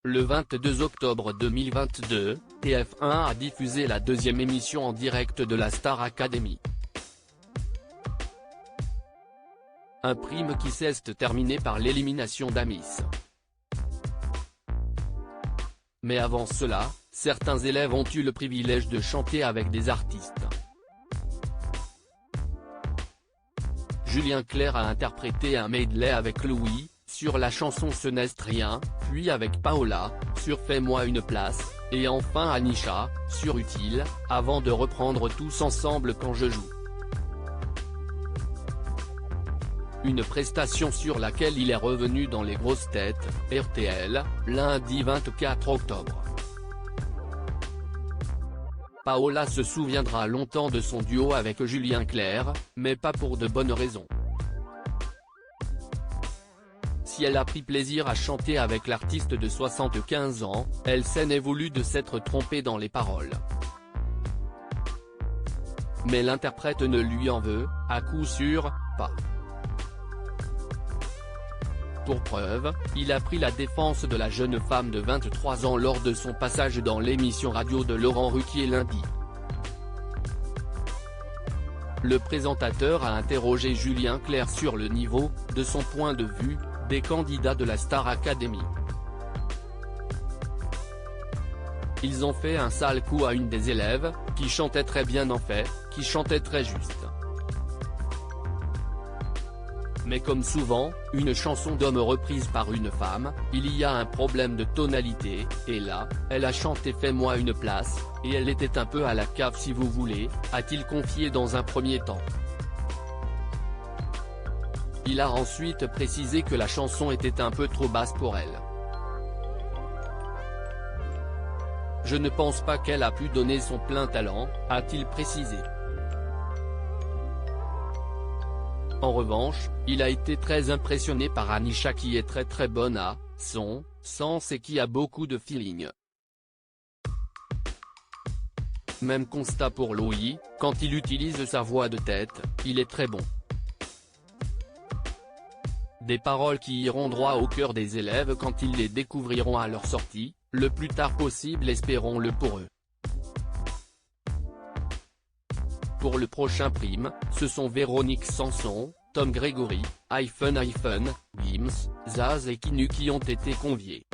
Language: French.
Le 22 octobre 2022, TF1 a diffusé la deuxième émission en direct de la Star Academy. Un prime qui s'est terminé par l'élimination d'Amis. Mais avant cela, certains élèves ont eu le privilège de chanter avec des artistes. Julien Clerc a interprété un medley avec Louis, sur la chanson Ce n'est rien, puis avec Paola, sur Fais-moi une place, et enfin Anisha, sur Utile, avant de reprendre tous ensemble Quand je joue. Une prestation sur laquelle il est revenu dans Les Grosses Têtes, RTL, lundi 24 octobre. Paola se souviendra longtemps de son duo avec Julien Clerc, mais pas pour de bonnes raisons. Si elle a pris plaisir à chanter avec l'artiste de 75 ans, elle s'en voulu de s'être trompée dans les paroles. Mais l'interprète ne lui en veut, à coup sûr, pas. Pour preuve, il a pris la défense de la jeune femme de 23 ans lors de son passage dans l'émission radio de Laurent Ruquier lundi. Le présentateur a interrogé Julien Clerc sur le niveau, de son point de vue, des candidats de la Star Academy. Ils ont fait un sale coup à une des élèves, qui chantait très bien en fait, qui chantait très juste. Mais comme souvent, une chanson d'homme reprise par une femme, il y a un problème de tonalité, et là, elle a chanté Fais-moi une place, et elle était un peu à la cave si vous voulez, a-t-il confié dans un premier temps. Il a ensuite précisé que la chanson était un peu trop basse pour elle. Je ne pense pas qu'elle a pu donner son plein talent, a-t-il précisé. En revanche, il a été très impressionné par Anisha qui est très bonne à son sens et qui a beaucoup de feeling. Même constat pour Louis, quand il utilise sa voix de tête, il est très bon. Des paroles qui iront droit au cœur des élèves quand ils les découvriront à leur sortie, le plus tard possible espérons-le pour eux. Pour le prochain prime, ce sont Véronique Sanson, Tom Grégory, Gims, Zaz et Kinu qui ont été conviés.